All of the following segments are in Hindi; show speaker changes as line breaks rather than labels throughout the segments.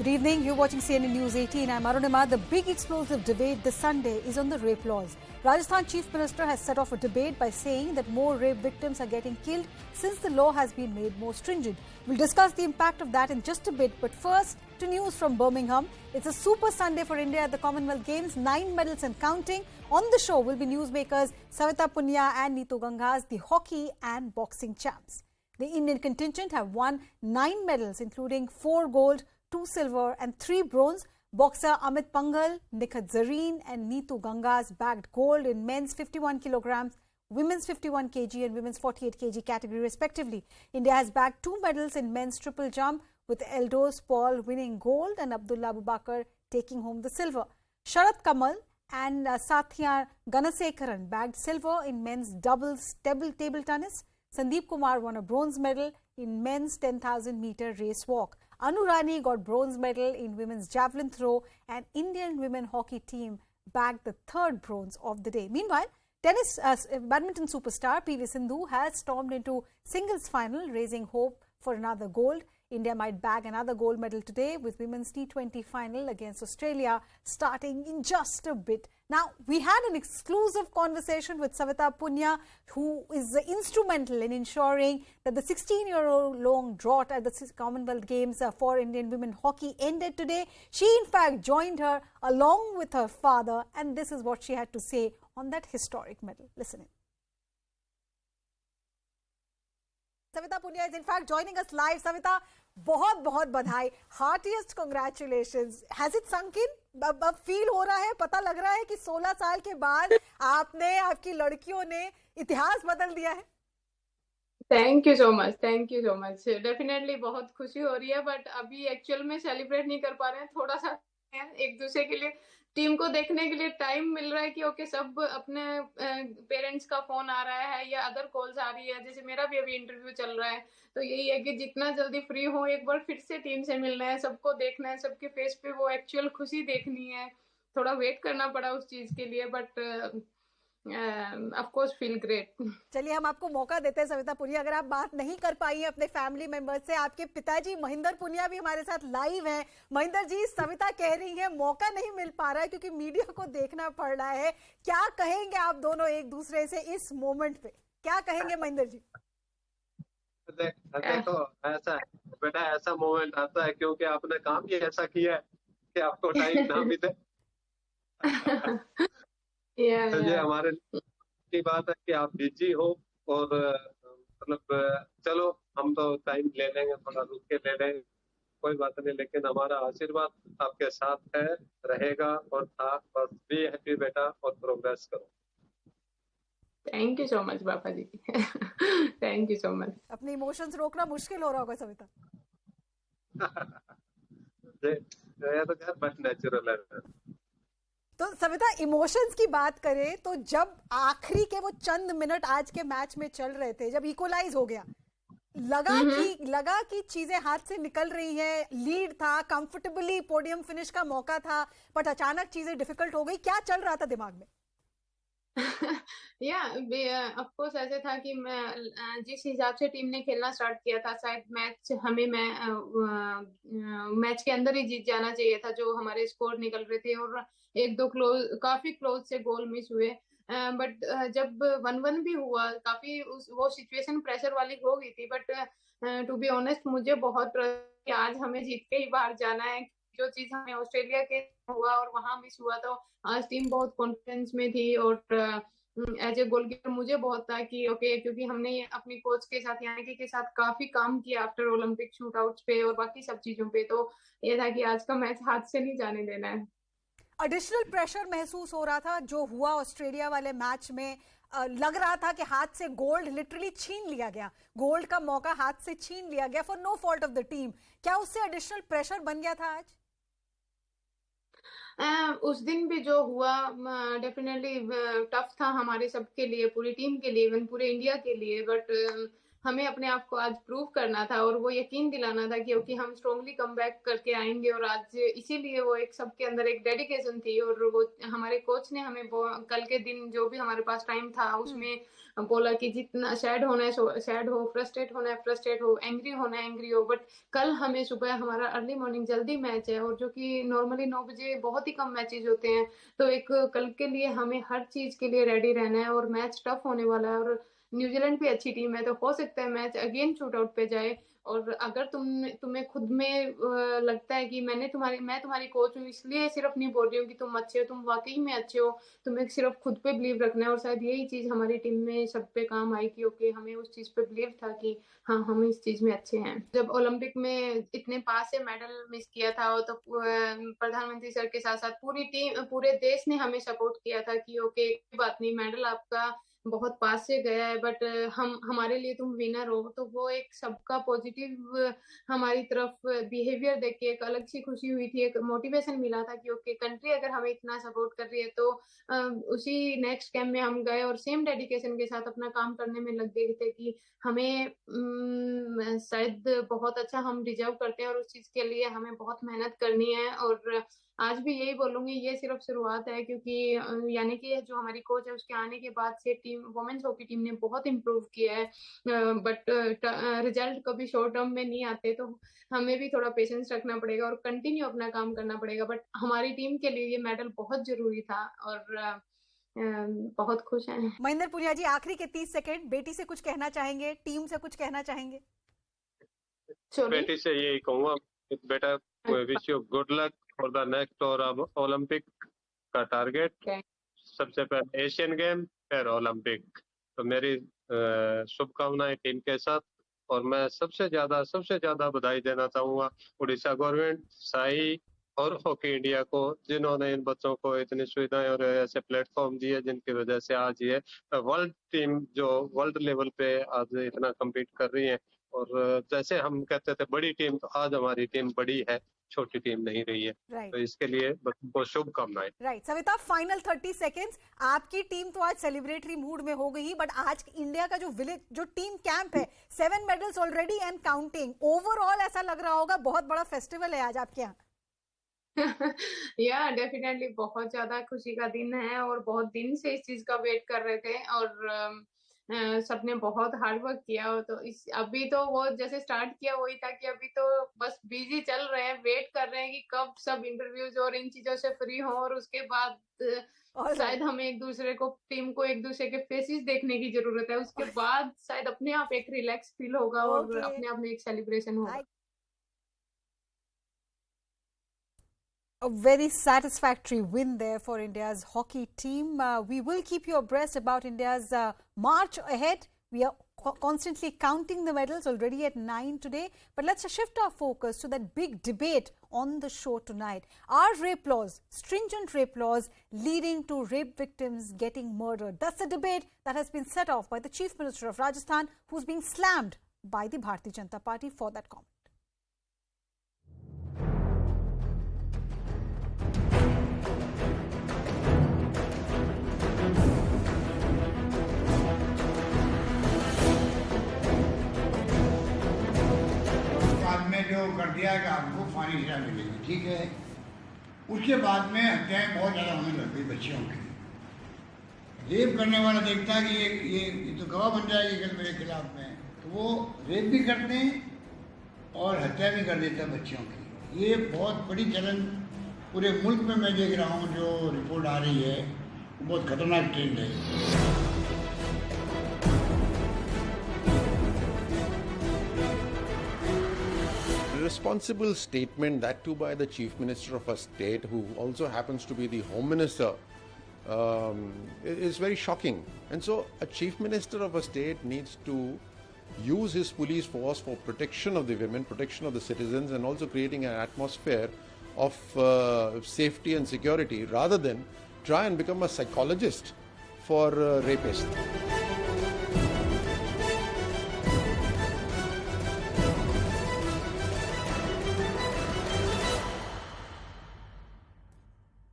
Good evening. You're watching CNN News 18. I'm Arunima. The big explosive debate this Sunday is on the rape laws. Rajasthan Chief Minister has set off a debate by saying that more rape victims are getting killed since the law has been made more stringent. We'll discuss the impact of that in just a bit. But first, to news from Birmingham. It's a super Sunday for India at the Commonwealth Games. 9 medals and counting. On the show will be newsmakers Savita Punia and Neetu Gangas, the hockey and boxing champs. The Indian contingent have won 9 medals, including 4 gold, 2 silver and 3 bronze. Boxer Amit Pangal, Nikhat Zareen and Neetu Gangas bagged gold in men's 51 kilograms, women's 51 kg and women's 48 kg category respectively. India has bagged 2 medals in men's triple jump, with Eldos Paul winning gold and Abdullah Abubakar taking home the silver. Sharat Kamal and Sathya Ganasekaran bagged silver in men's doubles table tennis. Sandeep Kumar won a bronze medal in men's 10,000 meter race walk. Anu Rani got bronze medal in women's javelin throw, and Indian women hockey team bagged the 3rd bronze of the day. Meanwhile, badminton superstar PV Sindhu has stormed into singles final, raising hope for another gold. India might bag another gold medal today with women's T20 final against Australia starting in just a bit. Now, we had an exclusive conversation with Savita Punia, who is instrumental in ensuring that the 16-year-old long drought at the Commonwealth Games for Indian women hockey ended today. She, in fact, joined her along with her father, and this is what she had to say on that historic medal. Listen in. Savita Punia is in fact joining us live. Savita, बहुत बधाई, heartiest congratulations. Has it sunk in? अब फील हो रहा है, पता लग रहा है कि 16 साल के बाद आपने, आपकी लड़कियों ने इतिहास बदल दिया है.
Thank you so much definitely बहुत खुशी हो रही है, बट अभी एक्चुअल में सेलिब्रेट नहीं कर पा रहे हैं. थोड़ा सा एक दूसरे के लिए, टीम को देखने के लिए टाइम मिल रहा है कि ओके सब अपने पेरेंट्स का फोन आ रहा है या अदर कॉल्स आ रही है. जैसे मेरा भी अभी इंटरव्यू चल रहा है, तो यही है कि जितना जल्दी फ्री हो एक बार फिर से टीम से मिलना है, सबको देखना है, सबके फेस पे वो एक्चुअल खुशी देखनी है. थोड़ा वेट करना पड़ा उस चीज के लिए, but of course feel great.
चलिए, हम आपको मौका देते हैं सविता पुनिया. अगर आप बात नहीं कर पाई हैं अपने फैमिली मेंबर्स से, आपके पिताजी महिंदर पुनिया भी हमारे साथ लाइव हैं. महिंदर जी, सविता कह रही है मौका नहीं मिल पा रहा है क्योंकि मीडिया को देखना पड़ रहा है. क्या कहेंगे आप दोनों एक दूसरे से इस मोमेंट पे? क्या कहेंगे महिंदर जी?
देखो, ऐसा है बेटा, ऐसा मोमेंट आता है क्योंकि आपने काम ही ऐसा किया है कि आपको टाइम ना मिले. तो ये हमारे की बात है कि आप बिजी हो, और मतलब चलो हम तो टाइम ले लेंगे, थोड़ा रुक के ले लेंगे, कोई बात नहीं, लेकिन हमारा आशीर्वाद आपके साथ है, रहेगा और था. बस बी हैप्पी बेटा और प्रोग्रेस करो.
Thank you so much papa ji. Thank you so much.
अपने इमोशंस रोकना मुश्किल हो रहा होगा सविता.
ये तो खैर बस नेचुरल है.
तो सविता, इमोशंस की बात करें तो जब आखिरी के वो चंद मिनट आज के मैच में चल रहे थे, जब इक्वलाइज हो गया, लगा कि चीजें हाथ से निकल रही हैं, लीड था, कंफर्टेबली पोडियम फिनिश का मौका था, बट अचानक चीजें डिफिकल्ट हो गई. क्या चल रहा था दिमाग में?
या ऑफ कोर्स ऐसे था कि मैं जिस हिसाब से टीम ने खेलना स्टार्ट किया था, शायद मैच हमें मैच के अंदर ही जीत जाना चाहिए था. जो हमारे स्कोर निकल रहे थे और एक दो काफी क्लोज से गोल मिस हुए, बट जब 1-1 भी हुआ, काफी वो सिचुएशन प्रेशर वाली हो गई थी. बट टू बी ऑनेस्ट, मुझे बहुत कि आज हमें जीत के ही बाहर जाना है. जो चीज हमें ऑस्ट्रेलिया के हुआ और वहां मिस हुआ, तो आज टीम बहुत कॉन्फिडेंस में थी. और एज ए गोलकीपर मुझे बहुत था कि ओके, क्योंकि हमने अपनी कोच के साथ यानी के साथ काफी काम किया आफ्टर ओलंपिक शूटआउट्स पे और बाकी सब चीजों पे, तो ये था कि आज का मैच हाथ से नहीं जाने देना है.
एडिशनल प्रेशर महसूस हो रहा था जो हुआ ऑस्ट्रेलिया वाले मैच में. लग रहा था कि हाथ से गोल्ड लिटरली छीन लिया गया, गोल्ड का मौका हाथ से छीन लिया गया for no fault of the team. क्या उससे एडिशनल प्रेशर बन गया था आज?
उस दिन भी जो हुआ डेफिनेटली टफ था हमारे सबके लिए, पूरी टीम के लिए, इवन पूरे इंडिया के लिए. बट हमें अपने आप को आज प्रूव करना था और वो यकीन दिलाना था क्योंकि हम स्ट्रांगली कम बैक करके आएंगे। और आज इसीलिए वो एक सबके अंदर एक डेडिकेशन थी और वो हमारे कोच ने हमें कल के दिन जो भी हमारे पास टाइम था उसमें बोला कि जितना सैड होना है सैड हो, फ्रस्ट्रेट होना है फ्रस्ट्रेट हो, एंग्री होना है एंग्री हो, बट कल हमें सुबह हमारा अर्ली मॉर्निंग जल्दी मैच है और जो कि नॉर्मली 9 बजे बहुत ही कम मैचेस होते हैं। तो एक कल के लिए हमें हर चीज के लिए रेडी रहना है और मैच टफ होने वाला है और न्यूजीलैंड भी अच्छी टीम है तो हो सकता है मैच अगेन शूट आउट पे जाए। और अगर तुम्हें खुद में लगता है कि मैं तुम्हारी कोच हूँ इसलिए सिर्फ नहीं बोल रही हूँ कि तुम अच्छे हो, तुम वाकई में अच्छे हो, तुम्हें सिर्फ खुद पे बिलीव रखना है। और शायद यही चीज हमारी टीम में सब पे काम आई क्योंकि हमें उस चीज पे बिलीव था कि हाँ हम इस चीज में अच्छे हैं। जब ओलंपिक में इतने पास से मेडल मिस किया था तो प्रधानमंत्री सर के साथ साथ पूरी टीम पूरे देश ने हमें सपोर्ट किया था कि ओके कोई बात नहीं, मेडल आपका बहुत पास से गया है बट हमारे लिए तुम विनर हो। तो वो एक सबका पॉजिटिव हमारी तरफ बिहेवियर देख के एक अलग सी खुशी हुई थी, एक मोटिवेशन मिला था कि ओके कंट्री अगर हमें इतना सपोर्ट कर रही है तो उसी नेक्स्ट कैंप में हम गए और सेम डेडिकेशन के साथ अपना काम करने में लग गए थे कि हमें शायद बहुत अच्छा हम डिजर्व करते हैं और उस चीज के लिए हमें बहुत मेहनत करनी है। और आज भी यही बोलूंगी ये सिर्फ शुरुआत है क्योंकि यानी कि जो हमारी कोच है उसके आने के बाद से टीम वुमेन्स हॉकी टीम ने बहुत इम्प्रूव किया है। बट रिजल्ट कभी शॉर्ट टर्म में नहीं आते तो हमें भी थोड़ा पेशेंस रखना पड़ेगा और कंटिन्यू अपना काम करना पड़ेगा। बट हमारी टीम के लिए ये मेडल बहुत जरूरी था और बहुत खुश हैं।
महिंदर पुनिया जी, आखिरी के 30 सेकंड, बेटी से कुछ कहना चाहेंगे, टीम से कुछ कहना चाहेंगे?
बेटी से यही कहूँगा बेटा, wish you good luck for the next और अब ओलंपिक का टारगेट सबसे पहले एशियन गेम फिर ओलंपिक। तो मेरी शुभकामनाएं टीम के साथ और मैं सबसे ज्यादा बधाई देना चाहूंगा उड़ीसा गवर्नमेंट, साई और हॉकी इंडिया को जिन्होंने इन बच्चों को इतनी सुविधाएं और ऐसे प्लेटफॉर्म दिए जिनकी वजह से आज ये वर्ल्ड टीम जो वर्ल्ड लेवल पे आज इतना कम्पीट कर रही है। और जैसे हम कहते थे बड़ी टीम, तो आज हमारी टीम बड़ी है, छोटी टीम नहीं रही है। तो इसके लिए बच्चों को शुभकामनाएं।
Right Savita, final 30 seconds. आपकी टीम तो आज सेलिब्रेटरी मूड में हो गई, बट आज इंडिया का जो टीम कैंप है, 7 medals already and counting, overall ऐसा लग रहा होगा बहुत बड़ा फेस्टिवल है आज आपके यहाँ।
या डेफिनेटली बहुत ज्यादा खुशी का दिन है और बहुत दिन से इस चीज का वेट कर रहे थे और सबने बहुत हार्ड वर्क किया हो। तो अभी तो वो जैसे स्टार्ट किया वही था कि अभी तो बस बिजी चल रहे हैं, वेट कर रहे हैं कि कब सब इंटरव्यूज और इन चीजों से फ्री हो और उसके बाद शायद हमें एक दूसरे को टीम को एक दूसरे के फेसेस देखने की जरूरत है। उसके बाद शायद अपने आप एक रिलैक्स फील होगा और अपने आप में एक सेलिब्रेशन होगा।
A very satisfactory win there for India's hockey team. We will keep you abreast about India's march ahead. We are constantly counting the medals, already at 9 today. But let's shift our focus to that big debate on the show tonight. Are rape laws, stringent rape laws, leading to rape victims getting murdered? That's the debate that has been set off by the Chief Minister of Rajasthan, who's being slammed by the Bharatiya Janata Party for that comment.
जो कर दिया कि आपको फांसी सजा मिलेगी, ठीक है। उसके बाद में हत्याएं बहुत ज़्यादा होने लग गई बच्चियों की। रेप करने वाला देखता है कि ये तो गवाह बन जाएगी कल मेरे खिलाफ में, तो वो रेप भी करते हैं और हत्या भी कर देता है बच्चियों की। ये बहुत बड़ी चलन पूरे मुल्क में मैं देख रहा हूँ, जो रिपोर्ट आ रही है वो बहुत खतरनाक ट्रेंड है।
Responsible statement, that too by the Chief Minister of a state who also happens to be the Home Minister, is very shocking. And so a Chief Minister of a state needs to use his police force for protection of the women, protection of the citizens, and also creating an atmosphere of safety and security, rather than try and become a psychologist for rapists.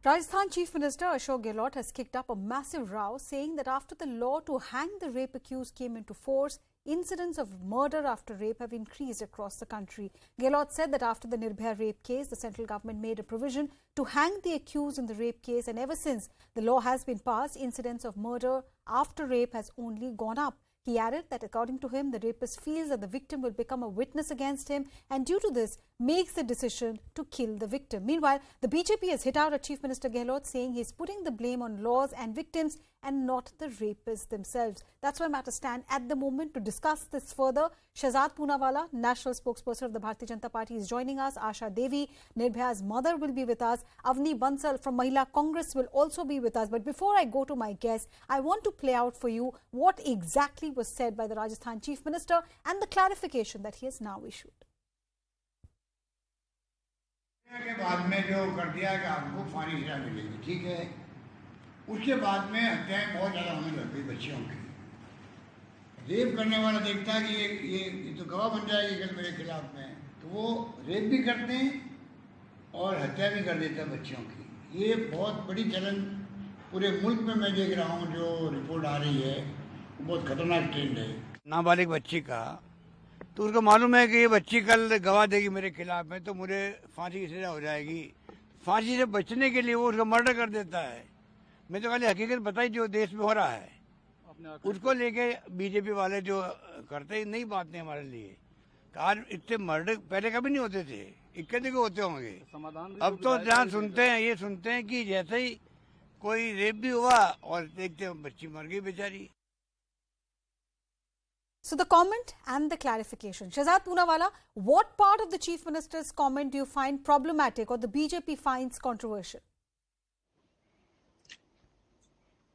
Rajasthan Chief Minister Ashok Gehlot has kicked up a massive row, saying that after the law to hang the rape accused came into force, incidents of murder after rape have increased across the country. Gehlot said that after the Nirbhaya rape case, the central government made a provision to hang the accused in the rape case, and ever since the law has been passed, incidents of murder after rape has only gone up. He added that according to him, the rapist feels that the victim will become a witness against him, and due to this makes the decision to kill the victim. Meanwhile, the BJP has hit out at Chief Minister Gehlot, saying he's putting the blame on laws and victims and not the rapists themselves. That's where matters stand at the moment. To discuss this further, Shehzad Poonawala, national spokesperson of the Bharatiya Janata Party, is joining us. Asha Devi, Nirbhaya's mother, will be with us. Avni Bansal from Mahila Congress will also be with us. But before I go to my guest, I want to play out for you what exactly was said by the Rajasthan Chief Minister and the clarification that he has now issued.
के बाद में जो कर दिया कि आपको फांसी सजा मिलेगी, ठीक है। उसके बाद में हत्याएं बहुत ज़्यादा होने लग गई बच्चियों की। रेप करने वाला देखता है कि ये तो गवाह बन जाएगी कल मेरे खिलाफ में, तो वो रेप भी करते हैं और हत्या भी कर देता है बच्चियों की। ये बहुत बड़ी चलन पूरे मुल्क में मैं देख रहा हूँ। जो रिपोर्ट आ रही है वो बहुत खतरनाक ट्रेंड है।
नाबालिग बच्ची का तो उसको मालूम है कि ये बच्ची कल गवाह देगी मेरे खिलाफ में, तो मुझे फांसी की सजा हो जाएगी। फांसी से बचने के लिए वो उसका मर्डर कर देता है। मैं तो खाली हकीकत बताई जो देश में हो रहा है, उसको लेके बीजेपी वाले जो करते हैं नई बात नहीं हमारे लिए। आज इतने मर्डर पहले कभी नहीं होते थे, इक्के दिक्के होते होंगे। अब तो जहाँ सुनते हैं ये सुनते हैं कि जैसे ही कोई रेप भी हुआ और देखते हैं बच्ची मर गई बेचारी।
So the comment and the clarification. Shehzad Poonawala, what part of the Chief Minister's comment do you find problematic or the BJP finds controversial?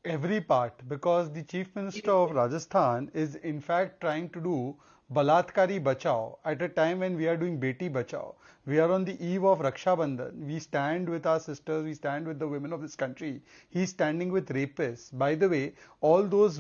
Every part, because the Chief Minister of Rajasthan is in fact trying to do Balatkari Bachao at a time when we are doing Beti Bachao. We are on the eve of Raksha Bandhan. We stand with our sisters, we stand with the women of this country. He's standing with rapists. By the way, all those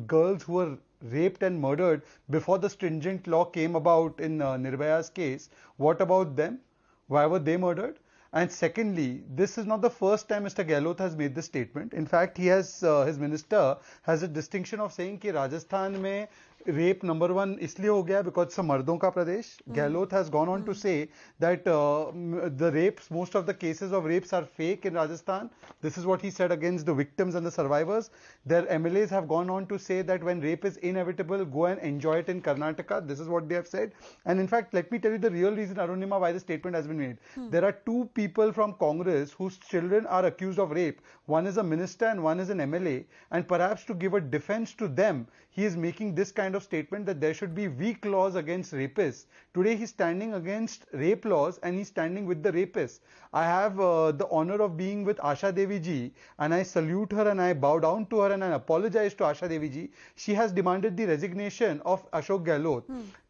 girls who were raped and murdered before the stringent law came about in Nirbhaya's case, what about them? Why were they murdered? And secondly, this is not the first time Mr. Gehlot has made this statement. In fact, he has his minister has a distinction of saying कि राजस्थान में rape number one इसलिए हो गया because it's a मर्दों का प्रदेश. Gehlot has gone on to say that the rapes, most of the cases of rapes are fake in Rajasthan. This is what he said against the victims and the survivors. Their MLAs have gone on to say that when rape is inevitable, go and enjoy it in Karnataka. This is what they have said. And in fact, let me tell you the real reason, Arunima, why the statement has been made. There are two people from Congress whose children are accused of rape. One is a minister and one is an MLA. And perhaps to give a defense to them, he is making this kind of statement that there should be weak laws against rapists. Today he's standing against rape laws and he's standing with the rapists. I have the honor of being with Asha Devi ji, and I salute her and I bow down to her and I apologize to Asha Devi ji. She has demanded the resignation of Ashok Gehlot.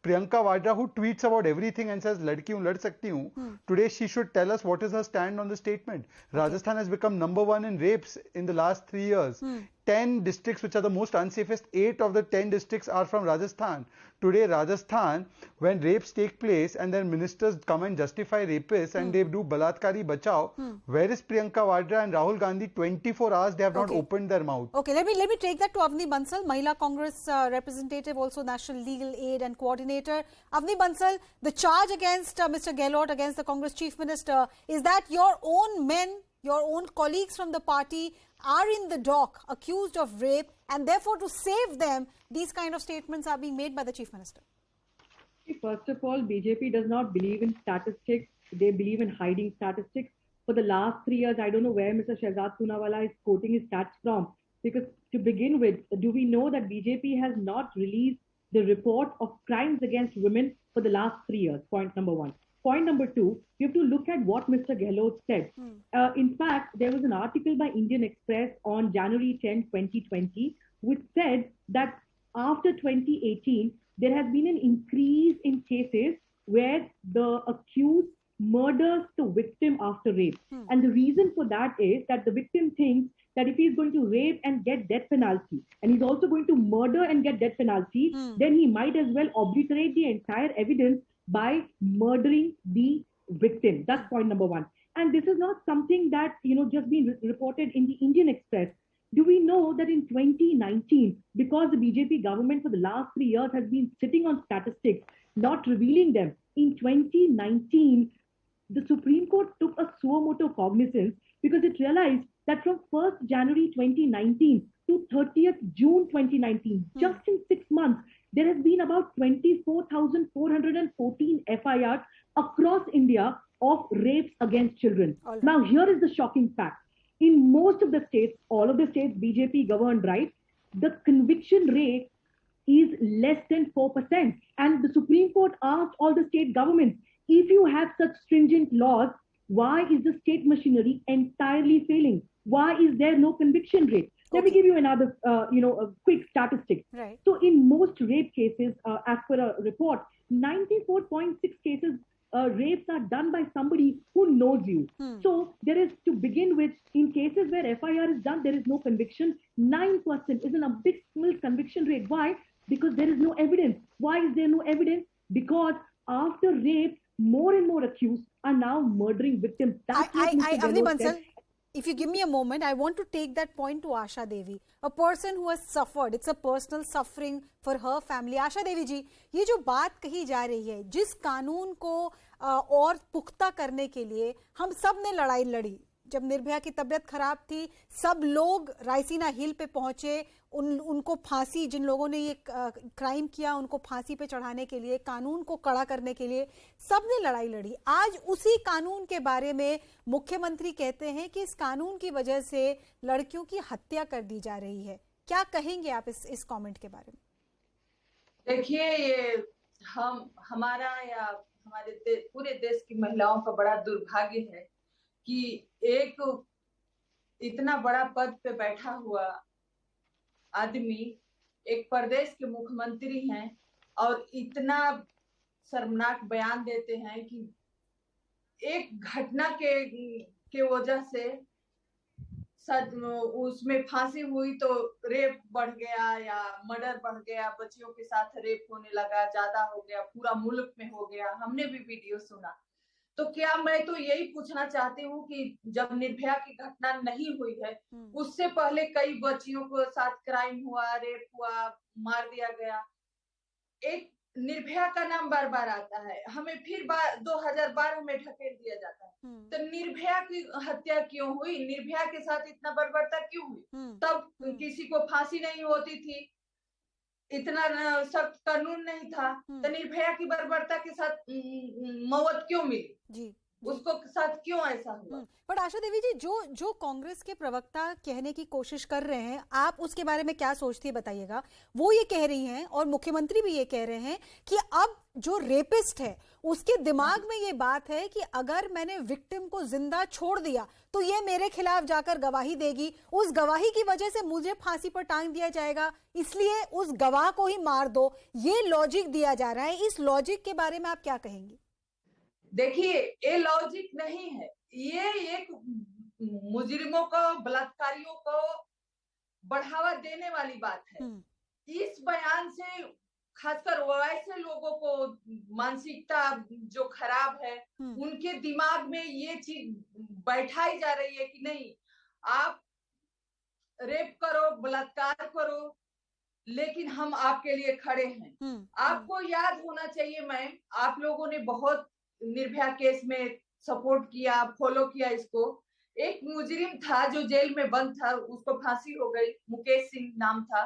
Priyanka Vadra, who tweets about everything and says ladki hu lad sakti hu, today she should tell us what is her stand on the statement. Rajasthan has become number one in rapes in the last 3 years. 10 districts which are the most unsafest, 8 of the 10 districts are from Rajasthan. Today Rajasthan, when rapes take place and then ministers come and justify rapists and they do Balatkari Bachao, where is Priyanka Vadra and Rahul Gandhi? 24 hours they have not opened their mouth.
Okay, let me take that to Avni Bansal, Mahila Congress representative, also National Legal Aid and Coordinator. Avni Bansal, the charge against Mr. Gehlot, against the Congress Chief Minister, is that your own men, your own colleagues from the party are in the dock accused of rape, and therefore to save them, these kind of statements are being made by the Chief Minister.
First of all, BJP does not believe in statistics. They believe in hiding statistics. For the last 3 years, I don't know where Mr. Shehzad Poonawala is quoting his stats from. Because to begin with, do we know that BJP has not released the report of crimes against women for the last 3 years? Point number one. Point number two, you have to look at what Mr. Gehlot said. In fact, there was an article by Indian Express on January 10, 2020, which said that after 2018, there has been an increase in cases where the accused murders the victim after rape. And the reason for that is that the victim thinks that if he's going to rape and get death penalty, and he's also going to murder and get death penalty, then he might as well obliterate the entire evidence by murdering the victim. That's point number one. And this is not something that, just been reported in the Indian Express. Do we know that in 2019, because the BJP government for the last 3 years has been sitting on statistics, not revealing them, in 2019, the Supreme Court took a suo motu cognizance because it realized that from 1st January 2019 to 30th June 2019, just in 6 months, there has been about 24,414 FIRs across India of rapes against children.
Right.
Now, here is the shocking fact. In most of the states, all of the states BJP governed, right, the conviction rate is less than 4%. And the Supreme Court asked all the state governments, if you have such stringent laws, why is the state machinery entirely failing? Why is there no conviction rate? Let me give you another, a quick statistic.
Right.
So in most rape cases, as per a report, 94.6 cases, rapes are done by somebody who knows you. So there is, to begin with, in cases where FIR is done, there is no conviction. 9% is an abysmal conviction rate. Why? Because there is no evidence. Why is there no evidence? Because after rape, more and more accused are now murdering victims. That's what Mr.
Avni
Gehlot said.
Bansal, if you give me a moment, I want to take that point to Asha Devi, a person who has suffered. It's a personal suffering for her family. Asha Devi ji, ये जो बात कही जा रही है, जिस कानून को और पुख्ता करने के लिए हम सब ने लड़ाई लड़ी, जब निर्भया की तबीयत खराब थी, सब लोग रायसीना हिल पे पहुंचे, उनको फांसी, जिन लोगों ने ये क्राइम किया उनको फांसी पे चढ़ाने के लिए, कानून को कड़ा करने के लिए सब ने लड़ाई लड़ी। आज उसी कानून के बारे में मुख्यमंत्री कहते हैं कि इस कानून की वजह से लड़कियों की हत्या कर दी जा रही है। क्या कहेंगे आप इस कमेंट के बारे में?
देखिए, ये हमारा या हमारे पूरे देश की महिलाओं का बड़ा दुर्भाग्य है कि एक इतना बड़ा पद पे बैठा हुआ आदमी एक प्रदेश के मुख्यमंत्री हैं और इतना शर्मनाक बयान देते हैं कि एक घटना के वजह से उसमें फांसी हुई तो रेप बढ़ गया या मर्डर बढ़ गया, बच्चियों के साथ रेप होने लगा, ज्यादा हो गया, पूरा मुल्क में हो गया। हमने भी वीडियो सुना। तो क्या मैं तो यही पूछना चाहती हूँ कि जब निर्भया की घटना नहीं हुई है, उससे पहले कई बच्चियों के साथ क्राइम हुआ, रेप हुआ, मार दिया गया, एक निर्भया का नाम बार बार आता है, हमें फिर 2012 में ढकेल दिया जाता है। तो निर्भया की हत्या क्यों हुई? निर्भया के साथ इतना बर्बरता क्यों हुई? तब किसी को फांसी नहीं होती थी, इतना सख्त कानून नहीं था, तो निर्भया की बर्बरता के साथ मौत क्यों मिली? जी, उसको साथ क्यों ऐसा हुआ?
बट आशा देवी जी, जो कांग्रेस के प्रवक्ता कहने की कोशिश कर रहे हैं, आप उसके बारे में क्या सोचती है बताइएगा। वो ये कह रही हैं और मुख्यमंत्री भी ये कह रहे हैं कि अब जो रेपिस्ट है उसके दिमाग में ये बात है कि अगर मैंने विक्टिम को जिंदा छोड़ दिया तो ये मेरे खिलाफ जाकर गवाही देगी, उस गवाही की वजह से मुझे फांसी पर टांग दिया जाएगा, इसलिए उस गवाह को ही मार दो। ये लॉजिक दिया जा रहा है। इस लॉजिक के बारे में आप क्या कहेंगी?
देखिए, ये लॉजिक नहीं है, ये एक मुजरिमों को, बलात्कारियों को बढ़ावा देने वाली बात है। इस बयान से खासकर वैसे लोगों को मानसिकता जो खराब है, उनके दिमाग में ये चीज बैठाई जा रही है कि नहीं, आप रेप करो, बलात्कार करो, लेकिन हम आपके लिए खड़े हैं। आपको याद होना चाहिए मैम, आप लोगों ने बहुत निर्भया केस में सपोर्ट किया, फॉलो किया इसको। एक मुजरिम था जो जेल में बंद था, उसको फांसी हो गई, मुकेश सिंह नाम था।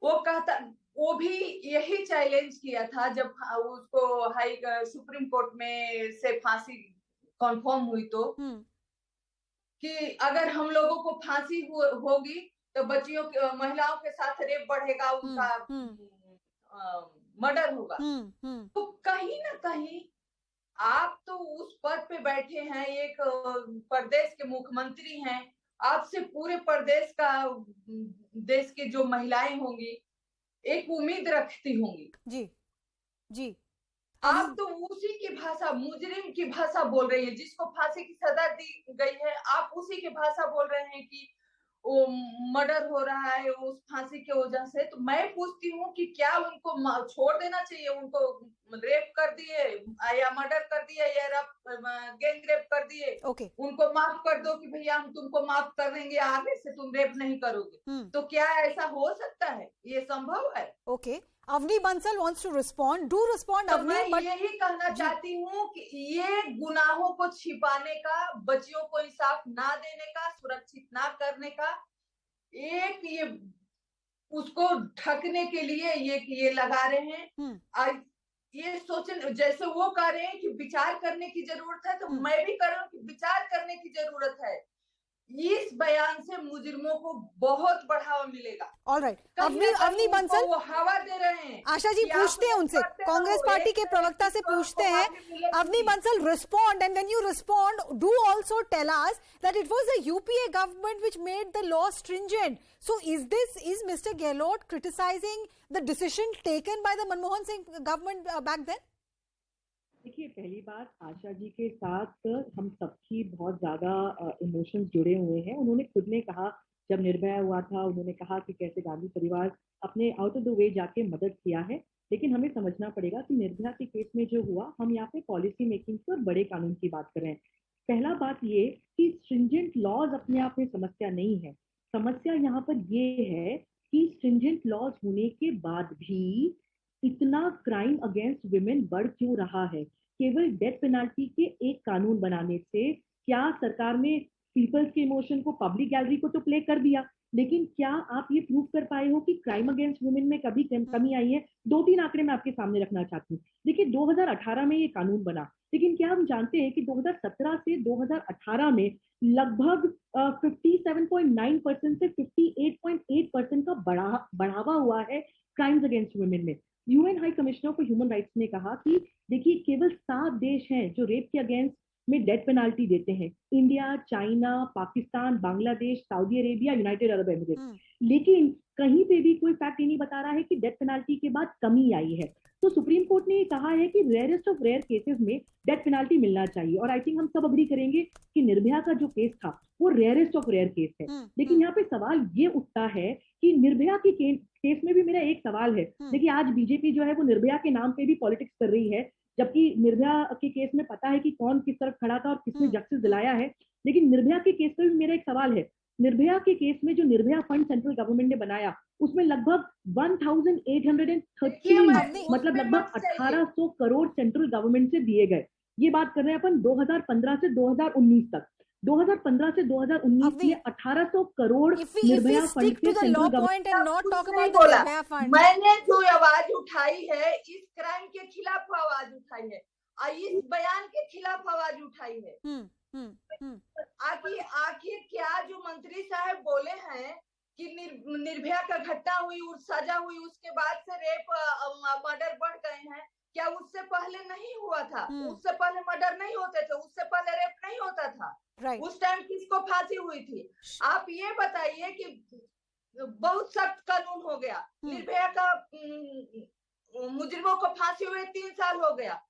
वो कहता, वो भी यही चैलेंज किया था जब उसको सुप्रीम कोर्ट में से फांसी कंफर्म हुई तो, कि अगर हम लोगों को फांसी होगी तो बच्चियों, महिलाओं के साथ रेप बढ़ेगा, उनका मर्डर होगा। तो कहीं ना कहीं आप तो उस पद पे बैठे हैं, एक प्रदेश के मुख्यमंत्री हैं, आपसे पूरे प्रदेश का, देश के जो महिलाएं होंगी एक उम्मीद रखती होंगी। जी जी, आप तो उसी की भाषा, मुजरिम की भाषा बोल रही है। जिसको फांसी की सजा दी गई है, आप उसी की भाषा बोल रहे हैं कि वो मर्डर हो रहा है उस फांसी के वजह से, तो मैं पूछती हूँ कि क्या उनको छोड़ देना चाहिए? उनको रेप कर दिए या मर्डर कर दिए या गैंग रेप कर दिए, उनको माफ कर दो कि भैया हम तुमको माफ कर देंगे, आगे से तुम रेप नहीं करोगे। तो क्या ऐसा हो सकता है? ये संभव है?
Okay, Avni Bansal wants to respond. Do respond,
तो
Avni.
मैं
But
यही कहना चाहती हूँ कि ये गुनाहों को छिपाने का, बच्चियों को इंसाफ ना देने का, सुरक्षित ना करने का, एक ये उसको ढकने के लिए ये लगा रहे हैं। आज ये सोचने, जैसे वो कह रहे हैं कि विचार करने की जरूरत है, तो मैं भी कह रहा हूँ कि विचार करने की जरूरत है। इस बयान से मुजरिमों को बहुत बढ़ावा मिलेगा।
ऑलराइट, अवनी बंसल
वो हवा दे रहे हैं।
आशा जी पूछते हैं उनसे, कांग्रेस पार्टी के प्रवक्ता से पूछते हैं। Avni Bansal, respond, and when you respond, do also tell us that it was the UPA government which made the law stringent. So is mister Gehlot criticising the decision taken by the Manmohan Singh government back then?
देखिए, पहली बात, आशा जी के साथ हम सबकी बहुत ज़्यादा इमोशंस जुड़े हुए हैं। उन्होंने खुद ने कहा, जब निर्भया हुआ था, उन्होंने कहा कि कैसे गांधी परिवार अपने आउट ऑफ द वे जाके मदद किया है। लेकिन हमें समझना पड़ेगा कि निर्भया के केस में जो हुआ, हम यहाँ पे पॉलिसी मेकिंग की और बड़े कानून की बात कर रहे हैं। पहला बात ये कि स्ट्रिंजेंट लॉज अपने आप में समस्या नहीं है। समस्या यहाँ पर ये है कि स्ट्रिंजेंट लॉज होने के बाद भी इतना क्राइम अगेंस्ट वुमेन बढ़ क्यों रहा है? केवल डेथ पेनाल्टी के एक कानून बनाने से क्या सरकार ने पीपल्स के इमोशन को, पब्लिक गैलरी को तो प्ले कर दिया, लेकिन क्या आप ये प्रूव कर पाए हो कि क्राइम अगेंस्ट वुमेन में कभी कमी आई है? 2-3 आंकड़े मैं आपके सामने रखना चाहती हूँ। देखिए, 2018 में ये कानून बना, लेकिन क्या हम जानते हैं कि 2017 से 2018 में लगभग 57.9% से 58.8% का बढ़ावा हुआ है क्राइम्स अगेंस्ट वुमेन में। UN high commissioner for human rights ने कहा कि देखिए, केवल 7 देश हैं जो रेप के अगेंस्ट में डेथ पेनाल्टी देते हैं: India, China, Pakistan, Bangladesh, Saudi Arabia, United Arab Emirates. लेकिन कहीं पे भी कोई फैक्ट ये नहीं बता रहा है कि डेथ पेनाल्टी के बाद कमी आई है। तो सुप्रीम कोर्ट ने कहा है कि रेयरेस्ट ऑफ रेयर केसेस में डेथ पेनाल्टी मिलना चाहिए, और आई थिंक हम सब अग्री करेंगे कि निर्भया का जो केस था वो रेयरेस्ट ऑफ रेयर केस है। लेकिन यहाँ पे सवाल ये उठता है कि निर्भया के केस में भी मेरा एक सवाल है। देखिए, आज बीजेपी जो है वो निर्भया के नाम पे भी पॉलिटिक्स कर रही है, जबकि निर्भया के केस में पता है कि कौन किस तरफ खड़ा था और किसने जस्टिस दिलाया है। लेकिन निर्भया के केस में भी मेरा एक सवाल है। निर्भया के केस में जो निर्भया फंड सेंट्रल गवर्नमेंट ने बनाया, उसमें लगभग 1813, मतलब लगभग 1800 करोड़ सेंट्रल गवर्नमेंट से दिए गए। ये बात कर रहे हैं अपन 2015 से 2019 तक। 2015 से 2019 में 1800 करोड़ निर्भया फंड से सेंट्रल गवर्नमेंट।
मैंने जो आवाज उठाई है, इस क्राइम के खिलाफ आवाज उठाई है, इस बयान के खिलाफ आवाज उठाई है। आखिर क्या जो मंत्री साहब बोले हैं कि निर्भया का घटना हुई और सजा हुई, उसके बाद से रेप मर्डर बढ़ गए हैं, क्या उससे पहले नहीं हुआ था? उससे पहले मर्डर नहीं होते थे, उससे पहले रेप नहीं होता था। उस टाइम किसको फांसी हुई थी? आप ये बताइए कि बहुत सख्त कानून हो गया, निर्भया का मुजरिमों को फांसी हुए 3 साल हो गया।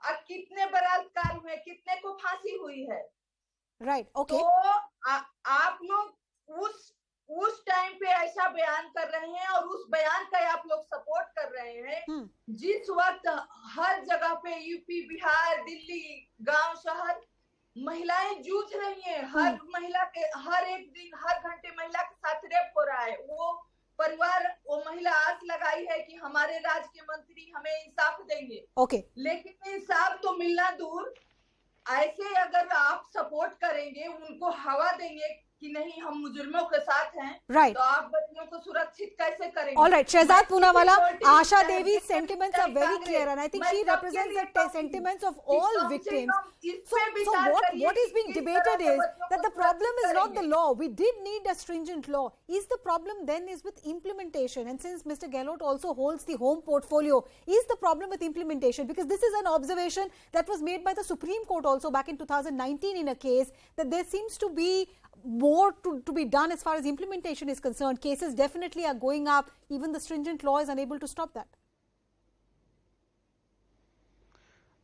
अब कितने बलात्कार हुए, कितने को फांसी हुई है?
Right, okay.
तो आप लोग उस टाइम पे ऐसा बयान कर रहे हैं और उस बयान का आप लोग सपोर्ट कर रहे हैं, जिस वक्त हर जगह पे यूपी, बिहार, दिल्ली, गांव, शहर महिलाएं जूझ रही हैं। हर महिला के हर एक दिन, हर घंटे महिला के साथ रेप हो रहा है। वो परिवार, वो महिला आस लगाई है कि हमारे राज्य के मंत्री हमें इंसाफ देंगे। लेकिन इंसाफ तो मिलना दूर, ऐसे अगर आप सपोर्ट करेंगे, उनको हवा देंगे कि नहीं हम मुजरिमों के साथ हैं, तो आप बच्चियों को सुरक्षित कैसे करेंगे?
Alright, Shehzad Poonawalla, Asha Devi's sentiments are very clear, and I think she represents the sentiments of all victims. So what is being debated is that the problem is not the law. We did need a stringent law. Is the problem then is with implementation? And since Mr. Gehlot also holds the home portfolio, is the problem with implementation? Because this is an observation that was made by the Supreme Court also back in 2019 in a case, that there seems to be more to be done as far as implementation is concerned. Cases definitely are going up. Even the stringent law is unable to stop that.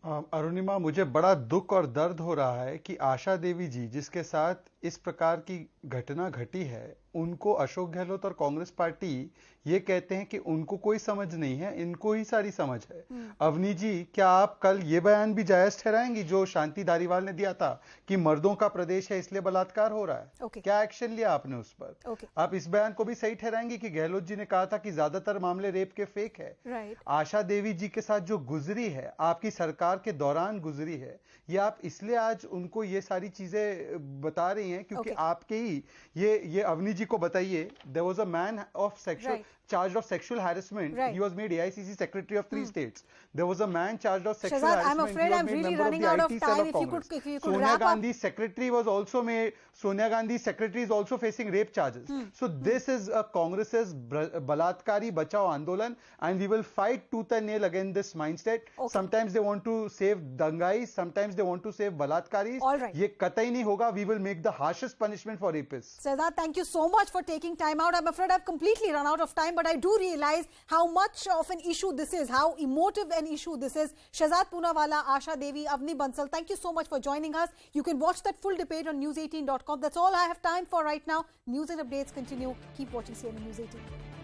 Arunima, मुझे बड़ा दुख और दर्द हो रहा है कि आशा देवी जी, जिसके साथ इस प्रकार की घटना घटी है उनको अशोक गहलोत और कांग्रेस पार्टी ये कहते हैं कि उनको कोई समझ नहीं है, इनको ही सारी समझ है। अवनी जी, क्या आप कल ये बयान भी जायज ठहराएंगी जो शांति धारीवाल ने दिया था कि मर्दों का प्रदेश है इसलिए बलात्कार हो रहा है? क्या एक्शन लिया आपने उस पर? आप इस बयान को भी सही ठहराएंगी कि गहलोत जी ने कहा था कि ज्यादातर मामले रेप के फेक है? आशा देवी जी के साथ जो गुजरी है, आपकी सरकार के दौरान गुजरी है, ये आप इसलिए आज उनको ये सारी चीजें बता रही हैं क्योंकि आपके ही ये अवनी जी को बताइए, there was a man of sexual charged of sexual harassment. He was made AICC secretary of 3 states. There was a man charged of sexual
Shahzad,
harassment.
I'm afraid I'm really running out of time. If you could
Sonia
wrap
Gandhi's secretary was also made. Sonia Gandhi's secretary is also facing rape charges. So this is a Congress's Balatkari Bachao Andolan, and we will fight tooth and nail against this mindset. Sometimes they want to save dangais, sometimes they want to save Balatkaris.
All right.
ये कतई नहीं होगा. We will make the harshest punishment for rapists.
Shahzad, thank you so much for taking time out. I'm afraid I've completely run out of time, but I do realize how much of an issue this is, how emotive an issue this is. Shahzad Poonawalla, Asha Devi, Avni Bansal, thank you so much for joining us. You can watch that full debate on news18.com. That's all I have time for right now. News and updates continue. Keep watching CNN News 18.